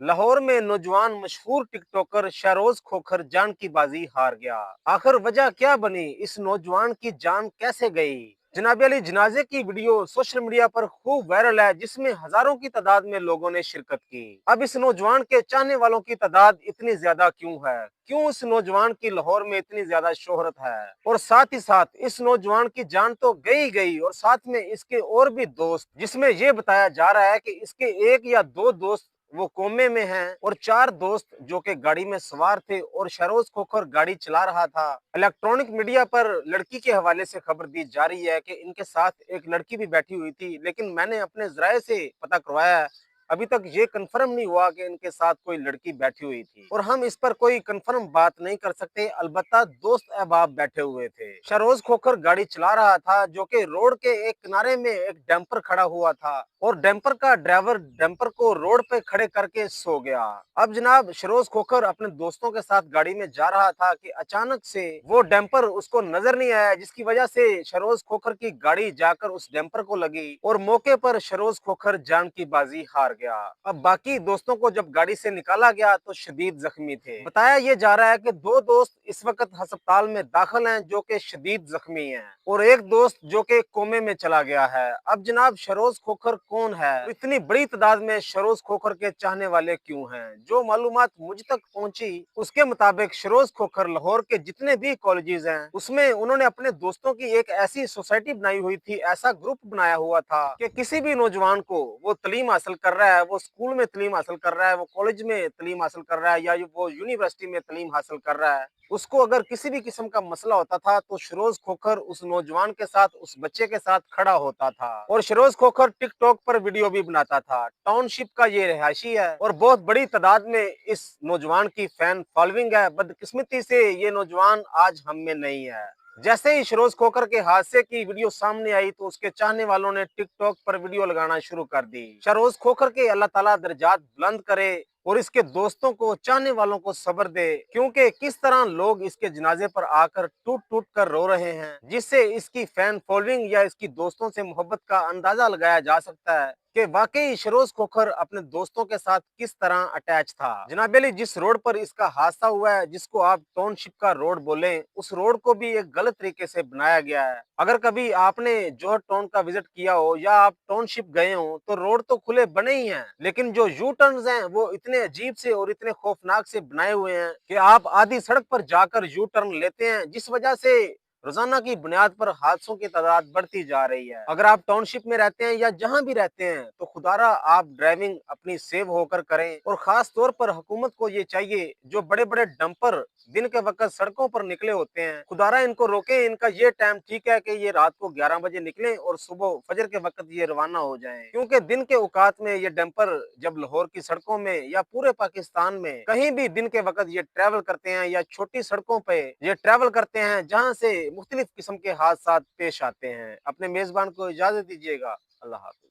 लाहौर में नौजवान मशहूर टिकटॉकर शहरोज खोखर जान की बाजी हार गया। आखिर वजह क्या बनी, इस नौजवान की जान कैसे गई? जनाब अली, जनाजे की वीडियो सोशल मीडिया पर खूब वायरल है, जिसमें हजारों की तादाद में लोगों ने शिरकत की। अब इस नौजवान के चाहने वालों की तादाद इतनी ज्यादा क्यों है? क्यों इस नौजवान की लाहौर में इतनी ज्यादा शोहरत है? और साथ ही साथ इस नौजवान की जान तो गई गई, और साथ में इसके और भी दोस्त, जिसमें यह बताया जा रहा है कि इसके एक या दो दोस्त वो कोमे में हैं, और चार दोस्त जो कि गाड़ी में सवार थे और शहरोज खोखर गाड़ी चला रहा था। इलेक्ट्रॉनिक मीडिया पर लड़की के हवाले से खबर दी जा रही है कि इनके साथ एक लड़की भी बैठी हुई थी, लेकिन मैंने अपने जराये से पता करवाया है, अभी तक ये कंफर्म नहीं हुआ कि इनके साथ कोई लड़की बैठी हुई थी, और हम इस पर कोई कंफर्म बात नहीं कर सकते। अलबत्ता दोस्त अहबाब बैठे हुए थे। शहरोज खोखर गाड़ी चला रहा था, जो कि रोड के एक किनारे में एक डैम्पर खड़ा हुआ था, और डैम्पर का ड्राइवर डैम्पर को रोड पे खड़े करके सो गया। अब जनाब, शहरोज खोखर अपने दोस्तों के साथ गाड़ी में जा रहा था कि अचानक से वो डैम्पर उसको नजर नहीं आया, जिसकी वजह से शहरोज खोखर की गाड़ी जाकर उस डैम्पर को लगी, और मौके पर शहरोज खोखर जान की बाजी हार गया। अब बाकी दोस्तों को जब गाड़ी से निकाला गया तो शदीद जख्मी थे। बताया ये जा रहा है कि दो दोस्त इस वक्त अस्पताल में दाखिल हैं, जो कि शदीद जख्मी हैं, और एक दोस्त जो कि कोमे में चला गया है। अब जनाब, शहरोज खोखर कौन है? इतनी बड़ी तादाद में शहरोज खोखर के चाहने वाले क्यों हैं? जो मालूमात मुझ तक पहुंची, उसके मुताबिक शहरोज खोखर लाहौर के जितने भी कॉलेजेस हैं, उसमें उन्होंने अपने दोस्तों की एक ऐसी सोसाइटी बनाई हुई थी, ऐसा ग्रुप बनाया हुआ था कि किसी भी नौजवान को, वो तालीम हासिल कर रहा है, वो स्कूल में तालीम हासिल कर रहा है, वो कॉलेज में तालीम हासिल कर रहा है, या वो यूनिवर्सिटी में तालीम हासिल कर रहा है, उसको अगर किसी भी किस्म का मसला होता था तो शहरोज खोखर उस नौजवान के साथ, उस बच्चे के साथ खड़ा होता था। और शहरोज खोखर टिकटॉक पर वीडियो भी बनाता था। टाउनशिप का ये रिहायशी है, और बहुत बड़ी तादाद में इस नौजवान की फैन फॉलोइंग है। बदकिस्मती से ये नौजवान आज हम में नहीं है। जैसे ही शहरोज खोखर के हादसे की वीडियो सामने आई तो उसके चाहने वालों ने टिकटॉक पर वीडियो लगाना शुरू कर दी। शहरोज खोखर के अल्लाह ताला दर्जात बुलंद करे, और इसके दोस्तों को, चाहने वालों को सब्र दे, क्योंकि किस तरह लोग इसके जनाजे पर आकर टूट टूट कर रो रहे हैं, जिससे इसकी फैन फॉलोइंग या इसकी दोस्तों से मोहब्बत का अंदाजा लगाया जा सकता है कि वाकई शहरोज खोखर अपने दोस्तों के साथ किस तरह अटैच था। जनाब अली, जिस रोड पर इसका हादसा हुआ है, जिसको आप टाउनशिप का रोड बोलें, उस रोड को भी एक गलत तरीके से बनाया गया है। अगर कभी आपने जौहर टाउन का विजिट किया हो या आप टाउनशिप गए हो, तो रोड तो खुले बने ही हैं, लेकिन जो यू टर्न्स हैं वो इतने अजीब से और इतने खौफनाक से बनाए हुए हैं कि आप आधी सड़क पर जाकर यू टर्न लेते हैं, जिस वजह से रोजाना की बुनियाद पर हादसों की तादाद बढ़ती जा रही है। अगर आप टाउनशिप में रहते हैं या जहां भी रहते हैं, तो खुदारा आप ड्राइविंग अपनी सेव होकर करें, और खास तौर पर हुकूमत को ये चाहिए, जो बड़े बड़े डंपर दिन के वक्त सड़कों पर निकले होते हैं, खुदारा इनको रोके। इनका ये टाइम ठीक है कि ये रात को 11 बजे निकलें और सुबह फजर के वक्त ये रवाना हो जाएं, क्योंकि दिन के औकात में ये डंपर जब लाहौर की सड़कों में या पूरे पाकिस्तान में कहीं भी दिन के वक्त ये ट्रैवल करते हैं, या छोटी सड़कों पे ये ट्रैवल करते हैं, जहां से मुख्तलिफ किस्म के हादसा पेश आते हैं। अपने मेजबान को इजाजत दीजिएगा। अल्लाह हाफिज।